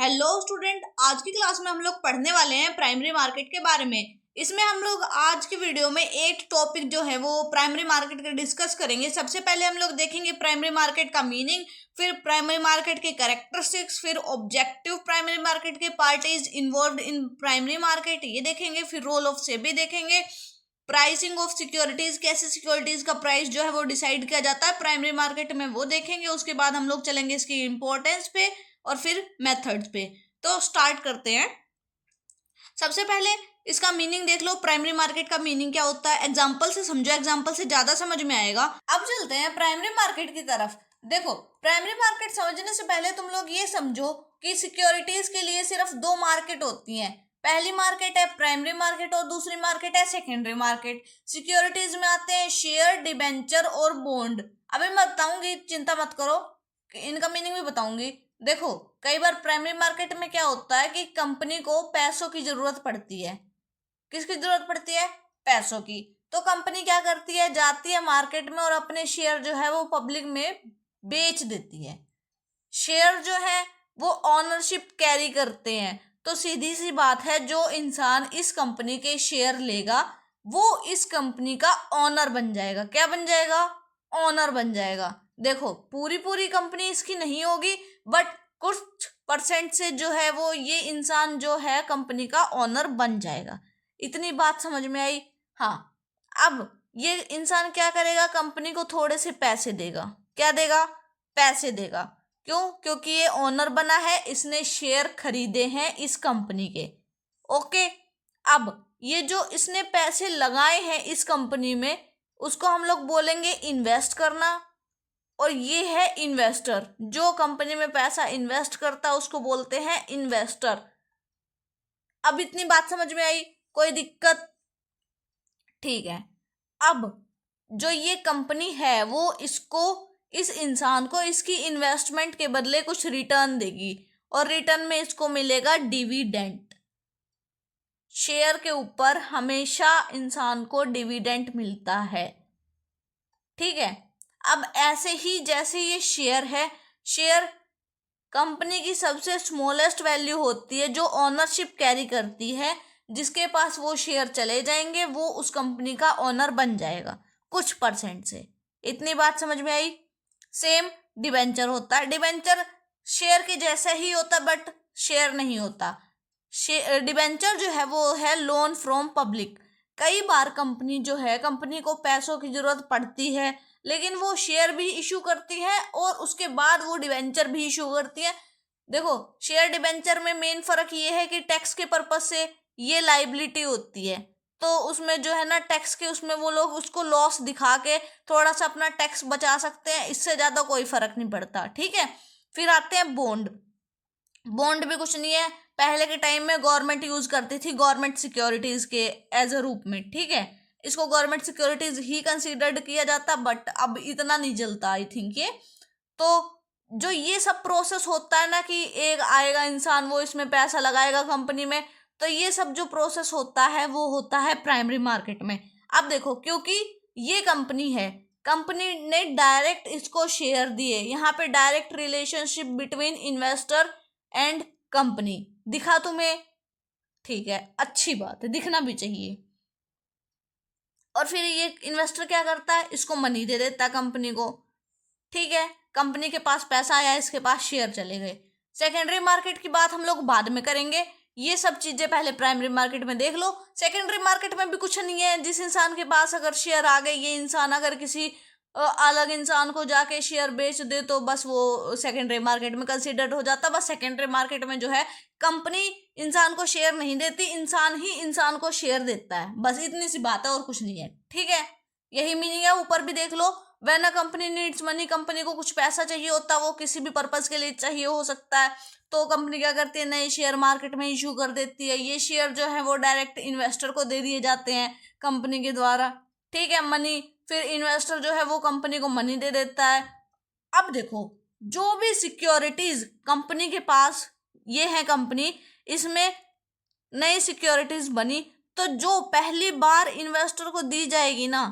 Hello student, आज की class में हम लोग पढ़ने वाले हैं प्राइमरी मार्केट के बारे में। इसमें हम लोग आज की वीडियो में 8 टॉपिक जो है वो प्राइमरी मार्केट के डिस्कस करेंगे। सबसे पहले हम लोग देखेंगे प्राइमरी मार्केट का मीनिंग, फिर प्राइमरी मार्केट के कैरेक्टरिस्टिक्स, फिर ऑब्जेक्टिव प्राइमरी मार्केट के parties involved in primary market ये देखेंगे, फिर रोल ऑफ सेबी देखेंगे, प्राइसिंग ऑफ सिक्योरिटीज, कैसे सिक्योरिटीज का प्राइस जो है वो डिसाइड किया जाता है प्राइमरी मार्केट में, वो देखेंगे। उसके बाद हम लोग चलेंगे इसकी इंपॉर्टेंस पे और फिर मेथड्स पे। तो स्टार्ट करते हैं। सबसे पहले इसका मीनिंग देख लो, प्राइमरी मार्केट का मीनिंग क्या होता है। एग्जांपल से समझो, एग्जांपल से ज्यादा समझ में आएगा। अब चलते हैं प्राइमरी मार्केट की तरफ। देखो, प्राइमरी मार्केट समझने से पहले तुम लोग ये समझो कि सिक्योरिटीज के लिए सिर्फ 2 मार्केट होती हैं। पहली मार्केट है प्राइमरी मार्केट और दूसरी मार्केट है सेकेंडरी मार्केट। सिक्योरिटीज में आते हैं शेयर, डिबेंचर और बॉन्ड। अभी मैं बताऊंगी, चिंता मत करो, इनका मीनिंग भी बताऊंगी। देखो, कई बार प्राइमरी मार्केट में क्या होता है कि कंपनी को पैसों की जरूरत पड़ती है। किसकी जरूरत पड़ती है? पैसों की। तो कंपनी क्या करती है, जाती है मार्केट में और अपने शेयर जो है वो पब्लिक में बेच देती है। शेयर जो है वो ऑनरशिप कैरी करते हैं। तो सीधी सी बात है, जो इंसान इस कंपनी के शेयर लेगा वो इस कंपनी का ऑनर बन जाएगा। क्या बन जाएगा? ऑनर बन जाएगा। देखो, पूरी कंपनी इसकी नहीं होगी, बट कुछ परसेंट से जो है वो ये इंसान जो है कंपनी का ऑनर बन जाएगा। इतनी बात समझ में आई? हाँ। अब ये इंसान क्या करेगा, कंपनी को थोड़े से पैसे देगा। क्या देगा? पैसे देगा। क्यों? क्योंकि ये ओनर बना है, इसने शेयर खरीदे हैं इस कंपनी के। ओके। अब ये जो इसने पैसे लगाए हैं इस कंपनी में, उसको हम लोग बोलेंगे इन्वेस्ट करना। और ये है इन्वेस्टर, जो कंपनी में पैसा इन्वेस्ट करता है उसको बोलते हैं इन्वेस्टर। अब इतनी बात समझ में आई? कोई दिक्कत? ठीक है। अब जो ये कंपनी है वो इसको, इस इंसान को इसकी इन्वेस्टमेंट के बदले कुछ रिटर्न देगी और रिटर्न में इसको मिलेगा डिविडेंड। शेयर के ऊपर हमेशा इंसान को डिविडेंड मिलता है। ठीक है। अब ऐसे ही जैसे ये शेयर है, शेयर कंपनी की सबसे स्मॉलेस्ट वैल्यू होती है जो ओनरशिप कैरी करती है। जिसके पास वो शेयर चले जाएंगे वो उस कंपनी का ओनर बन जाएगा कुछ परसेंट से। इतनी बात समझ में आई? सेम डिबेंचर होता है। डिबेंचर शेयर के जैसा ही होता बट शेयर नहीं होता। डिबेंचर जो है वो है लोन फ्रॉम पब्लिक। कई बार कंपनी जो है, कंपनी को पैसों की जरूरत पड़ती है लेकिन वो शेयर भी इशू करती है और उसके बाद वो डिबेंचर भी इशू करती है। देखो, शेयर डिबेंचर में मेन फर्क ये है कि टैक्स के पर्पज से ये लाइबिलिटी होती है, तो उसमें जो है ना टैक्स के उसमें वो लोग उसको लॉस दिखा के थोड़ा सा अपना टैक्स बचा सकते हैं, इससे ज्यादा कोई फर्क नहीं पड़ता। ठीक है। फिर आते हैं बॉन्ड। बॉन्ड भी कुछ नहीं है, पहले के टाइम में गवर्नमेंट यूज करती थी गवर्नमेंट सिक्योरिटीज के एज अ रूप में। ठीक है। इसको गवर्नमेंट सिक्योरिटीज ही कंसीडर्ड किया जाता, बट अब इतना नहीं चलता आई थिंक ये। तो जो ये सब प्रोसेस होता है ना कि एक आएगा इंसान, वो इसमें पैसा लगाएगा कंपनी में, तो ये सब जो प्रोसेस होता है वो होता है प्राइमरी मार्केट में। अब देखो, क्योंकि ये कंपनी है, कंपनी ने डायरेक्ट इसको शेयर दिए, यहाँ पे direct relationship between investor and company दिखा तुम्हें? ठीक है, अच्छी बात है, दिखना भी चाहिए। और फिर ये इन्वेस्टर क्या करता है, इसको मनी दे देता है कंपनी को। ठीक है, कंपनी के पास पैसा आया, इसके पास शेयर चले गए। सेकेंडरी मार्केट की बात हम लोग बाद में करेंगे, ये सब चीजें पहले प्राइमरी मार्केट में देख लो। सेकेंडरी मार्केट में भी कुछ नहीं है, जिस इंसान के पास अगर शेयर आ गए, ये इंसान अगर किसी अलग इंसान को जाके शेयर बेच दे तो बस वो सेकेंडरी मार्केट में कंसीडर्ड हो जाता। बस सेकेंडरी मार्केट में जो है कंपनी इंसान को शेयर नहीं देती, इंसान ही इंसान को शेयर देता है। बस इतनी सी बात है और कुछ नहीं है। ठीक है, यही मीनिंग है। ऊपर भी देख लो, when a company needs money, company को कुछ पैसा चाहिए होता है, वो किसी भी पर्पज के लिए चाहिए हो सकता है, तो कंपनी क्या करती है, नए शेयर मार्केट में इशू कर देती है। ये शेयर जो है वो डायरेक्ट इन्वेस्टर को दे दिए जाते हैं कंपनी के द्वारा। ठीक है, मनी, फिर इन्वेस्टर जो है वो कंपनी को मनी दे देता है। अब देखो, जो भी सिक्योरिटीज कंपनी के पास ये है, कंपनी इसमें नई सिक्योरिटीज बनी, तो जो पहली बार इन्वेस्टर को दी जाएगी ना,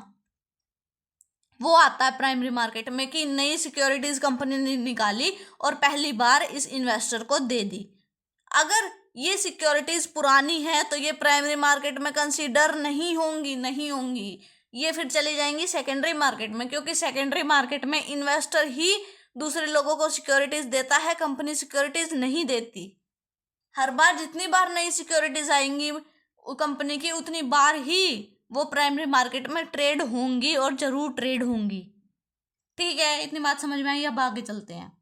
वो आता है प्राइमरी मार्केट में कि नई सिक्योरिटीज कंपनी ने निकाली और पहली बार इस इन्वेस्टर को दे दी। अगर ये सिक्योरिटीज पुरानी है तो ये प्राइमरी मार्केट में कंसीडर नहीं होंगी, ये फिर चली जाएंगी सेकेंडरी मार्केट में, क्योंकि सेकेंडरी मार्केट में इन्वेस्टर ही दूसरे लोगों को सिक्योरिटीज देता है, कंपनी सिक्योरिटीज नहीं देती। हर बार जितनी बार नई सिक्योरिटीज आएंगी कंपनी की, उतनी बार ही वो प्राइमरी मार्केट में ट्रेड होंगी, और जरूर ट्रेड होंगी। ठीक है, इतनी बात समझ में आई। अब आगे चलते हैं।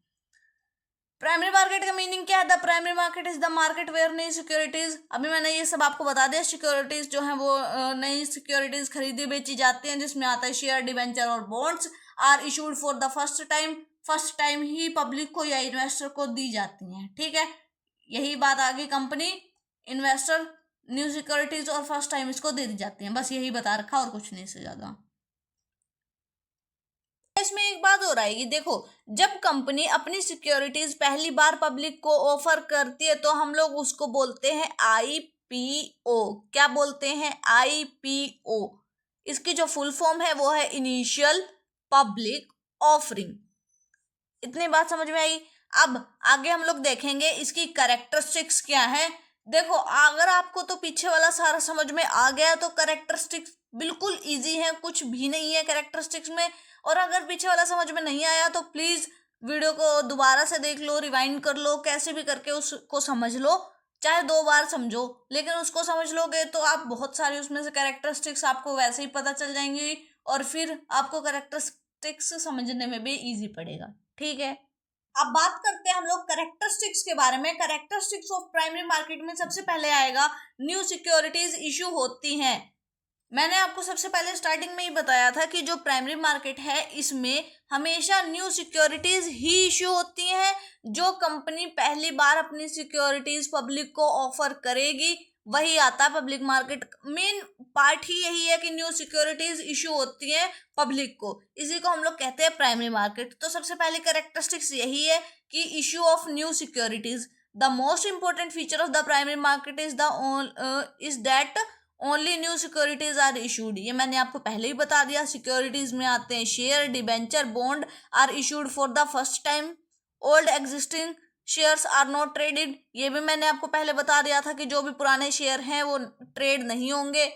प्राइमरी मार्केट का मीनिंग क्या है? The primary market is the market where नई सिक्योरिटीज, अभी मैंने ये सब आपको बता दिया। सिक्योरिटीज जो है वो नई सिक्योरिटीज खरीदी बेची जाती हैं, जिसमें आता है शेयर, डिबेंचर और bonds, are issued for the first time ही पब्लिक को या इन्वेस्टर को दी जाती हैं। ठीक है, यही बात आगे, कंपनी, इन्वेस्टर, न्यू सिक्योरिटीज और फर्स्ट टाइम इसको दे दी जाती हैं, बस यही बता रखा और कुछ नहीं, से ज्यादा। इसमें एक बात और आएगी, देखो, जब कंपनी अपनी सिक्योरिटीज पहली बार पब्लिक को ऑफर करती है तो हम लोग उसको बोलते हैं आईपीओ। क्या बोलते हैं? आईपीओ। इसकी जो फुल फॉर्म है वो है इनिशियल पब्लिक ऑफरिंग। इतनी बात समझ में आई। अब आगे हम लोग देखेंगे इसकी कैरेक्टरिस्टिक्स क्या है। देखो, अगर आपको तो पीछे वाला सारा समझ में आ गया तो कैरेक्टरिस्टिक्स बिल्कुल इजी है, कुछ भी नहीं है कैरेक्टरिस्टिक्स में। और अगर पीछे वाला समझ में नहीं आया तो प्लीज वीडियो को दोबारा से देख लो, रिवाइंड कर लो, कैसे भी करके उसको समझ लो, चाहे 2 बार समझो, लेकिन उसको समझ लोगे तो आप बहुत सारी उसमें से कैरेक्टरिस्टिक्स आपको वैसे ही पता चल जाएंगी, और फिर आपको कैरेक्टरिस्टिक्स समझने में भी इजी पड़ेगा। ठीक है, अब बात करते हैं हम लोग कैरेक्टरिस्टिक्स के बारे में। कैरेक्टरिस्टिक्स ऑफ प्राइमरी मार्केट में सबसे पहले आएगा न्यू सिक्योरिटीज इशू होती हैं। मैंने आपको सबसे पहले स्टार्टिंग में ही बताया था कि जो प्राइमरी मार्केट है इसमें हमेशा न्यू सिक्योरिटीज ही इशू होती हैं। जो कंपनी पहली बार अपनी सिक्योरिटीज पब्लिक को ऑफर करेगी वही आता है पब्लिक मार्केट। मेन पार्ट ही यही है कि न्यू सिक्योरिटीज इशू होती है पब्लिक को, इसी को हम लोग कहते हैं प्राइमरी मार्केट। तो सबसे पहले कैरेक्टरिस्टिक्स यही है कि issue of new securities. The most important feature of the primary market is that only new securities are issued. ये मैंने आपको पहले ही बता दिया। सिक्योरिटीज में आते हैं share, debenture, bond are issued for the first time, old existing shares are not traded. ये भी मैंने आपको पहले बता दिया था कि जो भी पुराने शेयर हैं वो ट्रेड नहीं होंगे।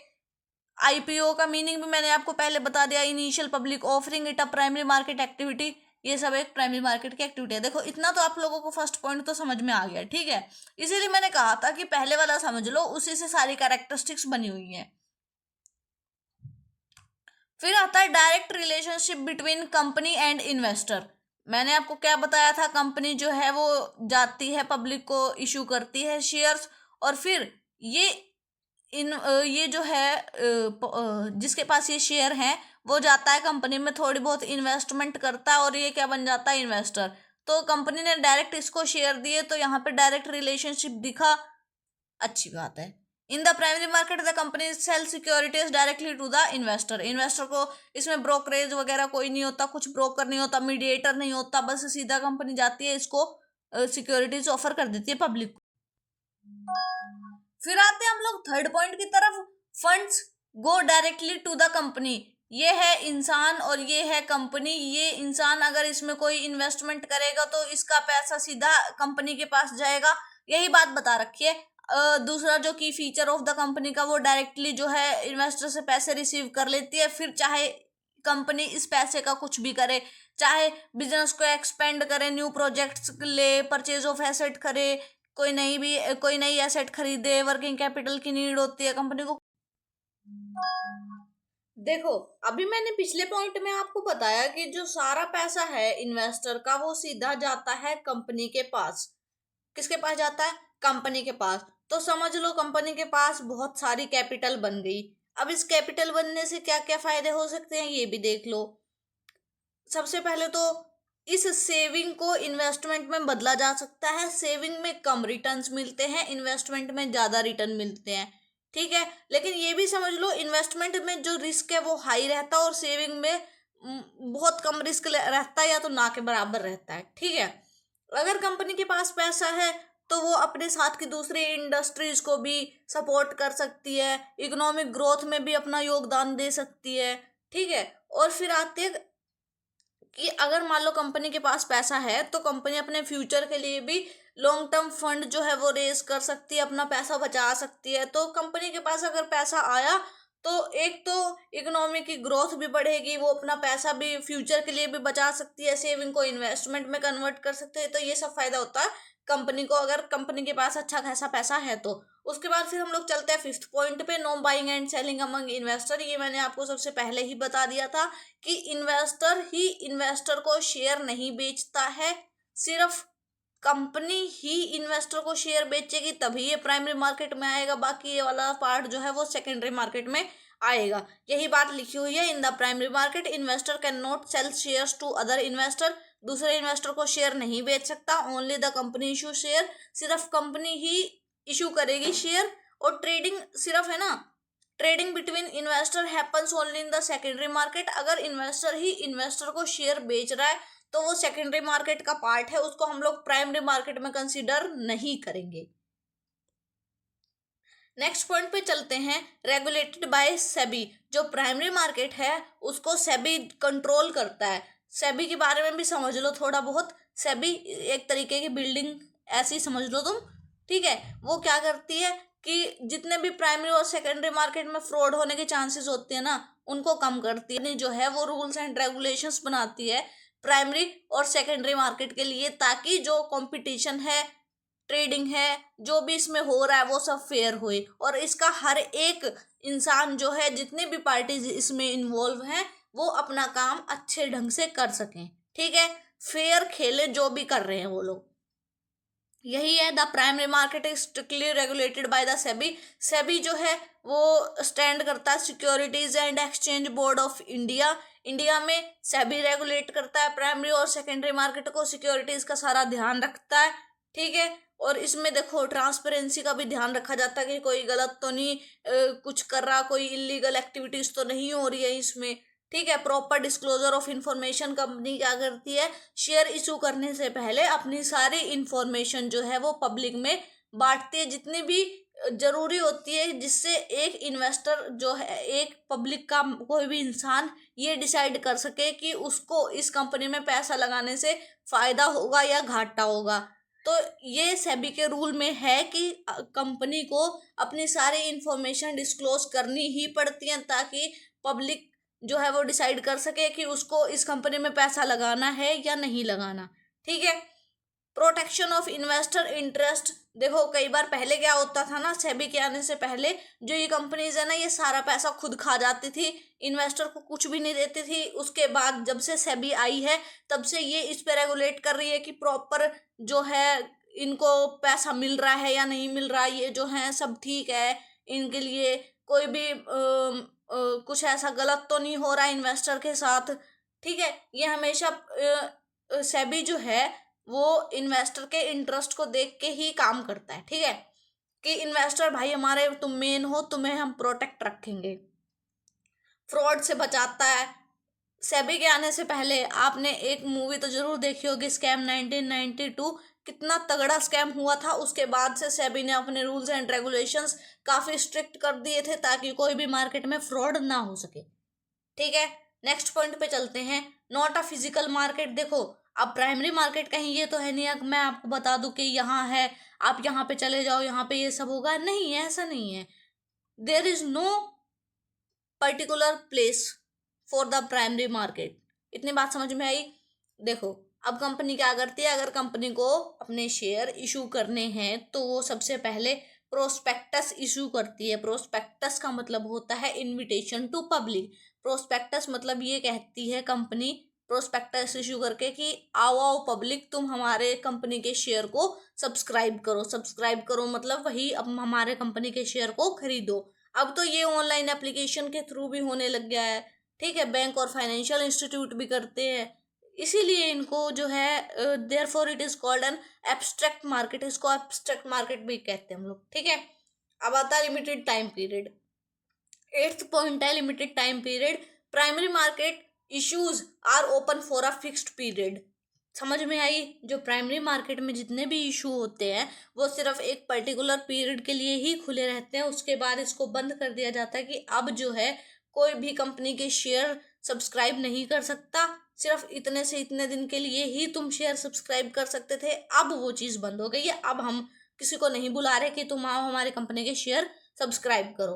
आईपीओ का मीनिंग भी मैंने आपको पहले बता दिया, initial public offering, it a primary market activity. ये सब एक प्राइमरी मार्केट की एक्टिविटी है। देखो, इतना तो आप लोगों को फर्स्ट पॉइंट तो समझ में आ गया। ठीक है, इसीलिए मैंने कहा था कि पहले वाला समझ लो, उसी से सारी कैरेक्टरिस्टिक्स बनी हुई है। फिर आता है direct relationship between company and investor. मैंने आपको क्या बताया था, कंपनी जो है वो जाती है पब्लिक को इशू करती है शेयर्स, और फिर ये जो है जिसके पास ये शेयर हैं वो जाता है कंपनी में, थोड़ी बहुत इन्वेस्टमेंट करता है और ये क्या बन जाता है, इन्वेस्टर। तो कंपनी ने डायरेक्ट इसको शेयर दिए तो यहाँ पे डायरेक्ट रिलेशनशिप दिखा, अच्छी बात है। In the primary market the company sell securities directly to the investor. Investor को इसमें ब्रोकरेज वगैरह कोई नहीं होता, कुछ ब्रोकर नहीं होता, मीडिएटर नहीं होता, बस सीधा कंपनी जाती है, इसको सिक्योरिटीज ऑफर कर देती है पब्लिक को। फिर आते हैं हम लोग थर्ड पॉइंट की तरफ, funds go directly to the company. ये है इंसान और ये है कंपनी। ये इंसान अगर इसमें कोई इन्वेस्टमेंट करेगा तो इसका पैसा सीधा कंपनी के पास जाएगा, यही बात बता रखी है। दूसरा जो की फीचर ऑफ द कंपनी का, वो डायरेक्टली जो है इन्वेस्टर से पैसे रिसीव कर लेती है। फिर चाहे कंपनी इस पैसे का कुछ भी करे, चाहे बिजनेस को एक्सपेंड करे, न्यू प्रोजेक्ट्स ले, परचेज ऑफ एसेट करे, कोई नई एसेट खरीदे, वर्किंग कैपिटल की नीड होती है कंपनी को। देखो, अभी मैंने पिछले पॉइंट में आपको बताया कि जो सारा पैसा है इन्वेस्टर का वो सीधा जाता है कंपनी के पास। किसके पास जाता है? कंपनी के पास। तो समझ लो कंपनी के पास बहुत सारी कैपिटल बन गई। अब इस कैपिटल बनने से क्या क्या फायदे हो सकते हैं ये भी देख लो। सबसे पहले तो इस सेविंग को इन्वेस्टमेंट में बदला जा सकता है। सेविंग में कम रिटर्न्स मिलते हैं, इन्वेस्टमेंट में ज्यादा रिटर्न मिलते हैं। ठीक है, लेकिन ये भी समझ लो इन्वेस्टमेंट में जो रिस्क है वो हाई रहता है और सेविंग में बहुत कम रिस्क रहता है, या तो ना के बराबर रहता है। ठीक है, अगर कंपनी के पास पैसा है तो वो अपने साथ की दूसरी इंडस्ट्रीज को भी सपोर्ट कर सकती है, इकोनॉमिक ग्रोथ में भी अपना योगदान दे सकती है। ठीक है, और फिर आते हैं कि अगर मान लो कंपनी के पास पैसा है तो कंपनी अपने फ्यूचर के लिए भी लॉन्ग टर्म फंड जो है वो रेज कर सकती है, अपना पैसा बचा सकती है। तो कंपनी के पास अगर पैसा आया तो एक तो इकोनॉमी की ग्रोथ भी बढ़ेगी, वो अपना पैसा भी फ्यूचर के लिए भी बचा सकती है, सेविंग को इन्वेस्टमेंट में कन्वर्ट कर सकते हैं। तो ये सब फायदा होता है कंपनी को, अगर कंपनी के पास अच्छा खासा पैसा है तो। उसके बाद फिर हम लोग चलते हैं फिफ्थ पॉइंट पे, know buying and selling among investor. ये मैंने आपको सबसे पहले ही बता दिया था कि इन्वेस्टर ही इन्वेस्टर को शेयर नहीं बेचता है, सिर्फ कंपनी ही इन्वेस्टर को शेयर बेचेगी तभी ये प्राइमरी मार्केट में आएगा, बाकी ये वाला पार्ट जो है वो सेकेंडरी मार्केट में आएगा। यही बात लिखी हुई है, in the primary market investor can not sell shares to other investor. दूसरे इन्वेस्टर को शेयर नहीं बेच सकता, only the company issue share, सिर्फ कंपनी ही इशू करेगी शेयर। और ट्रेडिंग सिर्फ है ना, trading between investor happens only in the secondary market. अगर इन्वेस्टर ही इन्वेस्टर को शेयर बेच रहा है तो वो सेकेंडरी मार्केट का पार्ट है, उसको हम लोग प्राइमरी मार्केट में कंसीडर नहीं करेंगे। नेक्स्ट पॉइंट पे चलते हैं, रेगुलेटेड बाय सेबी। जो प्राइमरी मार्केट है उसको सेबी कंट्रोल करता है। सेबी के बारे में भी समझ लो थोड़ा बहुत। सेबी एक तरीके की बिल्डिंग ऐसी समझ लो तुम, ठीक है। वो क्या करती है कि जितने भी प्राइमरी और सेकेंडरी मार्केट में फ्रॉड होने के चांसेस होते हैं ना, उनको कम करती है। जो है वो रूल्स एंड रेगुलेशंस बनाती है प्राइमरी और सेकेंडरी मार्केट के लिए, ताकि जो कंपटीशन है, ट्रेडिंग है, जो भी इसमें हो रहा है वो सब फेयर होए। और इसका हर एक इंसान जो है, जितने भी पार्टीज इसमें इन्वॉल्व हैं, वो अपना काम अच्छे ढंग से कर सकें, ठीक है। फेयर खेले जो भी कर रहे हैं वो लोग। यही है, the primary market is strictly regulated by the SEBI. SEBI जो है वो स्टैंड करता है securities and exchange board of India. India में सेबी रेगुलेट करता है प्राइमरी और सेकेंडरी मार्केट को, सिक्योरिटीज का सारा ध्यान रखता है, ठीक है। और इसमें देखो ट्रांसपेरेंसी का भी ध्यान रखा जाता है कि कोई गलत तो नहीं कुछ कर रहा, कोई इलीगल एक्टिविटीज तो नहीं हो रही है इसमें, ठीक है। Proper disclosure of information, company क्या करती है, शेयर इशू करने से पहले अपनी सारी इंफॉर्मेशन जो है वो पब्लिक में बांटती है, जितनी भी जरूरी होती है, जिससे एक इन्वेस्टर जो है, एक पब्लिक का कोई भी इंसान ये डिसाइड कर सके कि उसको इस कंपनी में पैसा लगाने से फायदा होगा या घाटा होगा। तो ये सेबी के रूल में है कि कंपनी को अपनी सारी इंफॉर्मेशन डिस्क्लोज करनी ही पड़ती है, ताकि पब्लिक जो है वो डिसाइड कर सके कि उसको इस कंपनी में पैसा लगाना है या नहीं लगाना, ठीक है। प्रोटेक्शन ऑफ इन्वेस्टर इंटरेस्ट, देखो कई बार पहले क्या होता था ना, सेबी के आने से पहले जो ये कंपनीज है ना, ये सारा पैसा खुद खा जाती थी, इन्वेस्टर को कुछ भी नहीं देती थी। उसके बाद जब से सेबी आई है तब से ये इस पे रेगुलेट कर रही है कि प्रॉपर जो है इनको पैसा मिल रहा है या नहीं मिल रहा, ये जो है सब ठीक है, इनके लिए कोई भी कुछ ऐसा गलत तो नहीं हो रहा इन्वेस्टर के साथ, ठीक है। ये हमेशा सेबी जो है वो इन्वेस्टर के इंटरेस्ट को देख के ही काम करता है, ठीक है, कि इन्वेस्टर भाई हमारे तुम मेन हो, तुम्हें हम प्रोटेक्ट रखेंगे, फ्रॉड से बचाता है। सेबी के आने से पहले आपने एक मूवी तो जरूर देखी होगी, स्कैम 1992, कितना तगड़ा स्कैम हुआ था। उसके बाद से सेबी ने अपने रूल्स एंड रेगुलेशंस काफी स्ट्रिक्ट कर दिए थे, ताकि कोई भी मार्केट में फ्रॉड ना हो सके, ठीक है। नेक्स्ट पॉइंट पे चलते हैं, नॉट अ फिजिकल मार्केट। देखो अब प्राइमरी मार्केट कहीं ये तो है नहीं कि मैं आपको बता दूं कि यहाँ है, आप यहाँ पे चले जाओ, यहाँ पे ये सब होगा, नहीं है, ऐसा नहीं है। There is no particular place for the primary market. इतनी बात समझ में आई। देखो अब कंपनी क्या करती है, अगर कंपनी को अपने शेयर इशू करने हैं तो वो सबसे पहले प्रोस्पेक्टस इशू करती है। प्रोस्पेक्टस का मतलब होता है इनविटेशन टू पब्लिक। प्रोस्पेक्टस मतलब ये कहती है कंपनी प्रोस्पेक्टस इशू करके कि आओ आओ पब्लिक, तुम हमारे कंपनी के शेयर को सब्सक्राइब करो। सब्सक्राइब करो मतलब वही, अब हमारे कंपनी के शेयर को खरीदो। अब तो ये ऑनलाइन एप्लीकेशन के थ्रू भी होने लग गया है, ठीक है। बैंक और फाइनेंशियल इंस्टीट्यूट भी करते हैं, इसीलिए इनको जो है therefore it is called an abstract market. इसको एब्स्ट्रैक्ट मार्केट भी कहते हैं हम लोग, ठीक है। अब आता है limited time period. 8th point है limited time period. Primary market issues are open for a fixed period. समझ में आई। जो प्राइमरी मार्केट में जितने भी इशू होते हैं वो सिर्फ एक पर्टिकुलर पीरियड के लिए ही खुले रहते हैं, उसके बाद इसको बंद कर दिया जाता है कि अब जो है कोई भी कंपनी के शेयर सब्सक्राइब नहीं कर सकता, सिर्फ इतने से इतने दिन के लिए ही तुम शेयर सब्सक्राइब कर सकते थे, अब वो चीज़ बंद हो गई है। अब हम किसी को नहीं बुला रहे कि तुम आओ हमारी कंपनी के शेयर सब्सक्राइब करो।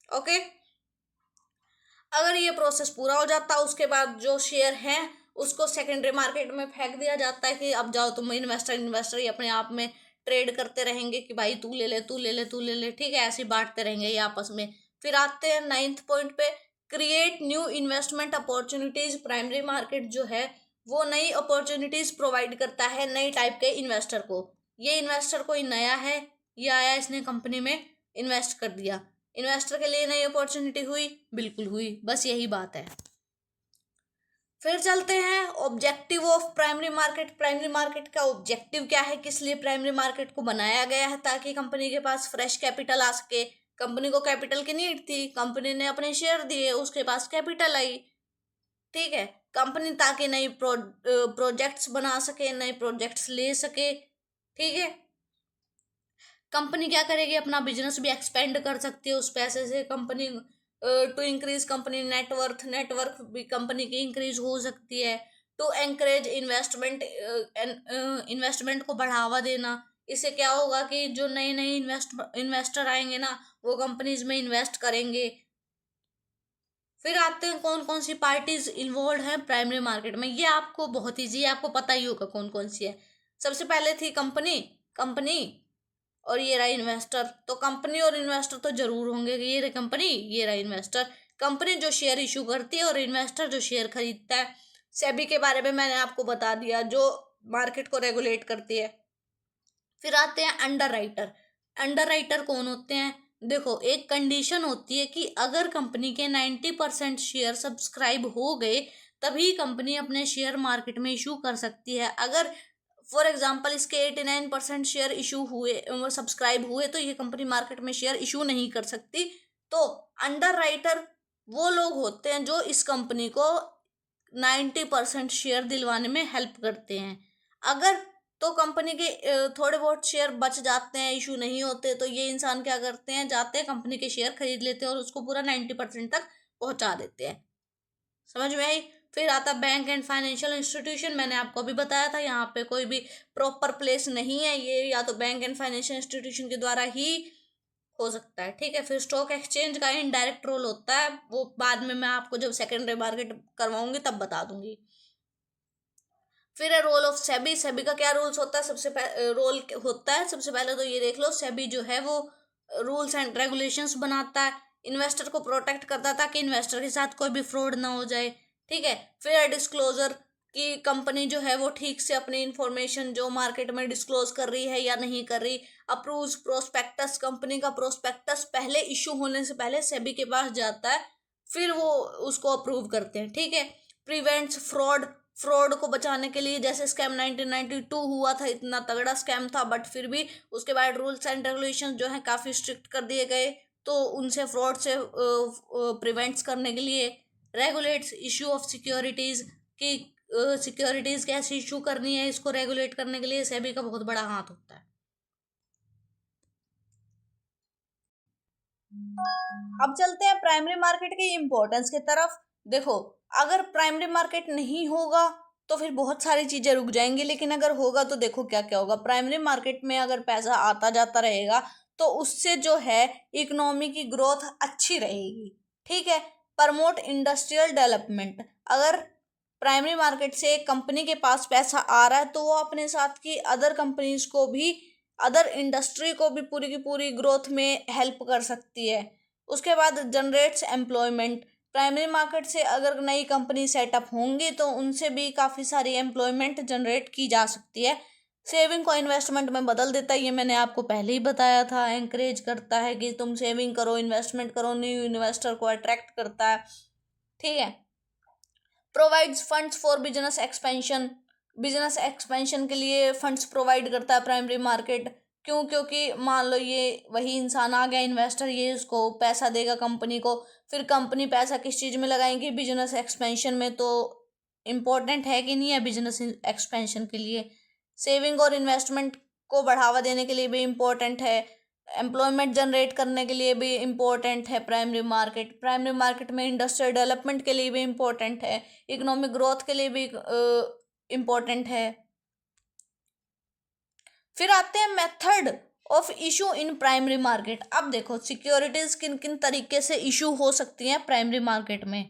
ओके, अगर ये प्रोसेस पूरा हो जाता उसके बाद जो शेयर हैं उसको सेकेंडरी मार्केट में फेंक दिया जाता है कि अब जाओ तुम इन्वेस्टर ही अपने आप में ट्रेड करते रहेंगे कि भाई तू ले ले तू ले ले तू ले ले, ठीक है, ऐसे बांटते रहेंगे ये आपस में। फिर आते हैं 9th पॉइंट पे, create new investment opportunities. Primary market जो है वो नई अपॉर्चुनिटीज प्रोवाइड करता है नई टाइप के इन्वेस्टर को। ये इन्वेस्टर कोई नया है, ये आया इसने कंपनी में इन्वेस्ट कर दिया, इन्वेस्टर के लिए नई अपॉर्चुनिटी हुई, बिल्कुल हुई, बस यही बात है। फिर चलते हैं objective of primary market. Primary market का ऑब्जेक्टिव क्या है, किस लिए प्राइमरी मार्केट को बनाया गया है? ताकि कंपनी के पास फ्रेश कैपिटल आ सके। कंपनी को कैपिटल की नीड थी, कंपनी ने अपने शेयर दिए, उसके पास कैपिटल आई, ठीक है। कंपनी ताकि नई प्रोजेक्ट्स बना सके, नए प्रोजेक्ट्स ले सके, ठीक है। कंपनी क्या करेगी, अपना बिजनेस भी एक्सपेंड कर सकती है उस पैसे से। Company to increase company network भी कंपनी की इंक्रीज हो सकती है। टू एंकरेज इन्वेस्टमेंट को बढ़ावा देना। इससे क्या होगा कि जो नए नए इन्वेस्टर आएंगे ना, वो कंपनीज में इन्वेस्ट करेंगे। फिर आते हैं कौन कौन सी पार्टीज इन्वॉल्व हैं प्राइमरी मार्केट में। ये आपको बहुत ईजी है, आपको पता ही होगा कौन कौन सी है। सबसे पहले थी कंपनी और ये रहा इन्वेस्टर। तो कंपनी और इन्वेस्टर तो जरूर होंगे, ये रही कंपनी, ये रहा इन्वेस्टर। कंपनी जो शेयर इशू करती है और इन्वेस्टर जो शेयर खरीदता है। सेबी के बारे में मैंने आपको बता दिया, जो मार्केट को रेगुलेट करती है। फिर आते हैं अंडर राइटर कौन होते हैं? देखो, एक कंडीशन होती है कि अगर कंपनी के 90% शेयर सब्सक्राइब हो गए तभी कंपनी अपने शेयर मार्केट में इशू कर सकती है। अगर फॉर एग्जाम्पल इसके 89% शेयर इशू हुए, सब्सक्राइब हुए, तो ये कंपनी मार्केट में शेयर इशू नहीं कर सकती। तो अंडर राइटर वो लोग होते हैं जो इस कंपनी को 90% शेयर दिलवाने में हेल्प करते हैं। अगर तो कंपनी के थोड़े बहुत शेयर बच जाते हैं, इशू नहीं होते, तो ये इंसान क्या करते हैं, जाते हैं कंपनी के शेयर खरीद लेते हैं और उसको पूरा 90% तक पहुंचा देते हैं। समझ में आई? फिर आता बैंक एंड फाइनेंशियल इंस्टीट्यूशन। मैंने आपको अभी बताया था, यहाँ पे कोई भी प्रॉपर प्लेस नहीं है, ये या तो बैंक एंड फाइनेंशियल इंस्टीट्यूशन के द्वारा ही हो सकता है, ठीक है। फिर स्टॉक एक्सचेंज का इनडायरेक्ट रोल होता है, वो बाद में मैं आपको जब सेकेंडरी मार्केट करवाऊंगी तब बता दूंगी। फिर है रोल ऑफ सेबी। सेबी का क्या रूल्स होता है, सबसे पहले तो ये देख लो, सेबी जो है वो रूल्स एंड रेगुलेशंस बनाता है, इन्वेस्टर को प्रोटेक्ट करता है ताकि इन्वेस्टर के साथ कोई भी फ्रॉड ना हो जाए, ठीक है। फिर है डिस्क्लोजर, कि कंपनी जो है वो ठीक से अपनी इंफॉर्मेशन जो मार्केट में डिस्क्लोज कर रही है या नहीं कर रही। अप्रूव्स प्रोस्पेक्टस, कंपनी का प्रोस्पेक्टस पहले इशू होने से पहले सेबी के पास जाता है, फिर वो उसको अप्रूव करते हैं, ठीक है। प्रिवेंट्स फ्रॉड को बचाने के लिए, जैसे स्कैम 1992 हुआ था, इतना तगड़ा स्कैम था, बट फिर भी उसके बाद रूल्स एंड रेगुलेशन जो है काफ़ी स्ट्रिक्ट कर दिए गए, तो उनसे फ्रॉड से प्रिवेंट्स करने के लिए। रेगुलेट्स इशू ऑफ सिक्योरिटीज़, कि सिक्योरिटीज़ कैसे इशू करनी है, इसको रेगुलेट करने के लिए सेबी का बहुत बड़ा हाथ होता है। अब चलते हैं प्राइमरी मार्केट की इम्पोर्टेंस की तरफ। देखो, अगर प्राइमरी मार्केट नहीं होगा तो फिर बहुत सारी चीजें रुक जाएंगी, लेकिन अगर होगा तो देखो क्या क्या होगा। प्राइमरी मार्केट में अगर पैसा आता जाता रहेगा तो उससे जो है इकोनॉमी की ग्रोथ अच्छी रहेगी, ठीक है। Promote industrial development. अगर प्राइमरी मार्केट से एक कंपनी के पास पैसा आ रहा है तो वो अपने साथ की अदर कंपनीज को भी, अदर इंडस्ट्री को भी पूरी की पूरी ग्रोथ में हेल्प कर सकती है। उसके बाद जनरेट्स एम्प्लॉयमेंट। प्राइमरी मार्केट से अगर नई कंपनी सेटअप होंगी तो उनसे भी काफ़ी सारी एम्प्लॉयमेंट जनरेट की जा सकती है। सेविंग को इन्वेस्टमेंट में बदल देता है, ये मैंने आपको पहले ही बताया था। एंकरेज करता है कि तुम सेविंग करो, इन्वेस्टमेंट करो, न्यू इन्वेस्टर को अट्रैक्ट करता है, ठीक है। Provides funds for business expansion. Business expansion के लिए फंड्स प्रोवाइड करता है प्राइमरी मार्केट। क्यों? क्योंकि मान लो ये वही इंसान आ गया इन्वेस्टर, ये उसको पैसा देगा कंपनी को, फिर कंपनी पैसा किस चीज़ में लगाएंगी, बिजनेस एक्सपेंशन में। तो इम्पोर्टेंट है कि नहीं है बिजनेस एक्सपेंशन के लिए। सेविंग और इन्वेस्टमेंट को बढ़ावा देने के लिए भी इम्पोर्टेंट है। एम्प्लॉयमेंट जनरेट करने के लिए भी इम्पोर्टेंट है प्राइमरी मार्केट। प्राइमरी मार्केट में इंडस्ट्रियल डेवलपमेंट के लिए भी इम्पोर्टेंट है, इकोनॉमिक ग्रोथ के लिए भी इम्पोर्टेंट है। फिर आते हैं method of issue in primary market. अब देखो सिक्योरिटीज किन किन तरीके से इशू हो सकती हैं प्राइमरी मार्केट में।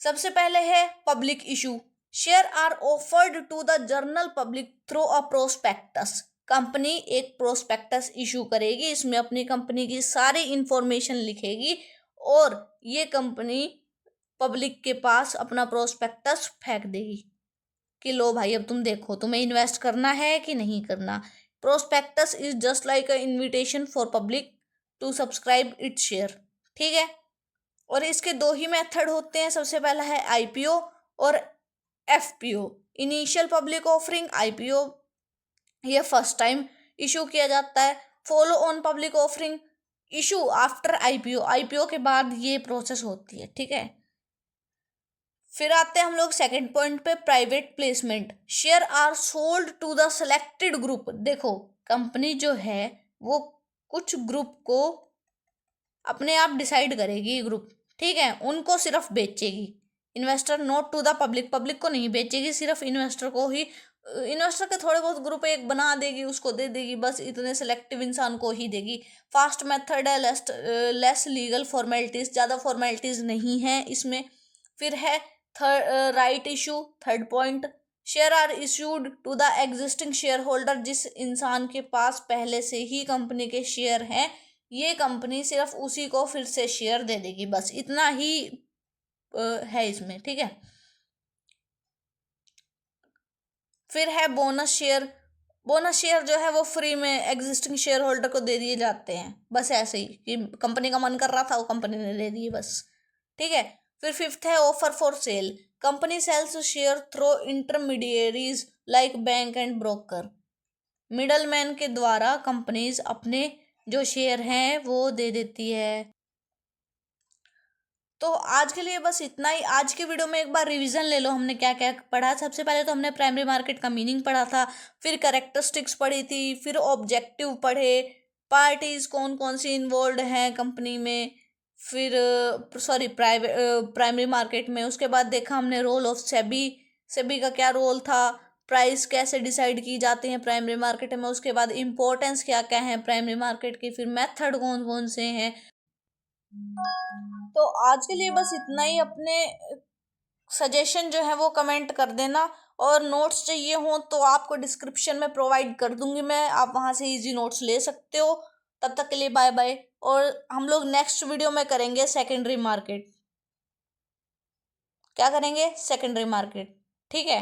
सबसे पहले है public issue. Share are offered to the general public through a prospectus. Company एक प्रोस्पेक्टस इशू करेगी, इसमें अपनी कंपनी की सारी इंफॉर्मेशन लिखेगी और ये कंपनी पब्लिक के पास अपना प्रोस्पेक्टस फेंक देगी कि लो भाई अब तुम देखो तुम्हें इन्वेस्ट करना है कि नहीं करना। Prospectus is just like a invitation for public to subscribe its share. ठीक है, और इसके दो ही मेथड होते हैं। सबसे पहला है आईपीओ और FPO. Initial public offering IPO, ये फर्स्ट टाइम इशू किया जाता है। Follow on public offering issue after IPO, IPO के बाद ये प्रोसेस होती है। ठीक है, फिर आते हैं हम लोग सेकंड पॉइंट पे, private placement. Share are sold to the selected group. देखो कंपनी जो है वो कुछ ग्रुप को अपने आप डिसाइड करेगी, ग्रुप, ठीक है, उनको सिर्फ बेचेगी। Investor, not to the public, public को नहीं बेचेगी, सिर्फ इन्वेस्टर को ही। इन्वेस्टर के थोड़े बहुत ग्रुप एक बना देगी, उसको दे देगी, बस इतने सेलेक्टिव इंसान को ही देगी। फास्ट मेथड है, लेस लीगल फॉर्मेलिटीज, ज़्यादा फॉर्मेलिटीज नहीं है इसमें। फिर है right issue, third point. Share are issued to the existing share holder. जिस इंसान के पास पहले से ही कंपनी के शेयर हैं, ये कंपनी सिर्फ उसी को फिर से शेयर दे देगी, बस इतना ही है इसमें। ठीक है, फिर है बोनस शेयर। बोनस शेयर जो है वो फ्री में एग्जिस्टिंग शेयर होल्डर को दे दिए जाते हैं, बस ऐसे ही कि कंपनी का मन कर रहा था वो कंपनी ने दे दिए बस। ठीक है, फिर फिफ्थ है offer for sale. Company sells share through intermediaries like bank and broker. Middleman के द्वारा कंपनीज अपने जो शेयर हैं वो दे देती है। तो आज के लिए बस इतना ही। आज के वीडियो में एक बार रिवीजन ले लो, हमने क्या क्या पढ़ा। सबसे पहले तो हमने प्राइमरी मार्केट का मीनिंग पढ़ा था, फिर कैरेक्टरिस्टिक्स पढ़ी थी, फिर ऑब्जेक्टिव पढ़े, पार्टीज कौन कौन सी इन्वॉल्व हैं कंपनी में, फिर प्राइमरी मार्केट में। उसके बाद देखा हमने रोल ऑफ सेबी, सेबी का क्या रोल था, प्राइस कैसे डिसाइड की जाती हैं प्राइमरी मार्केट में। उसके बाद इम्पोर्टेंस क्या क्या है प्राइमरी मार्केट की, फिर मेथड कौन कौन से हैं। तो आज के लिए बस इतना ही। अपने सजेशन जो है वो कमेंट कर देना, और नोट्स चाहिए हो तो आपको डिस्क्रिप्शन में प्रोवाइड कर दूंगी मैं, आप वहाँ से इजी नोट्स ले सकते हो। तब तक के लिए बाय बाय, और हम लोग नेक्स्ट वीडियो में करेंगे सेकेंडरी मार्केट। क्या करेंगे? Secondary market. ठीक है।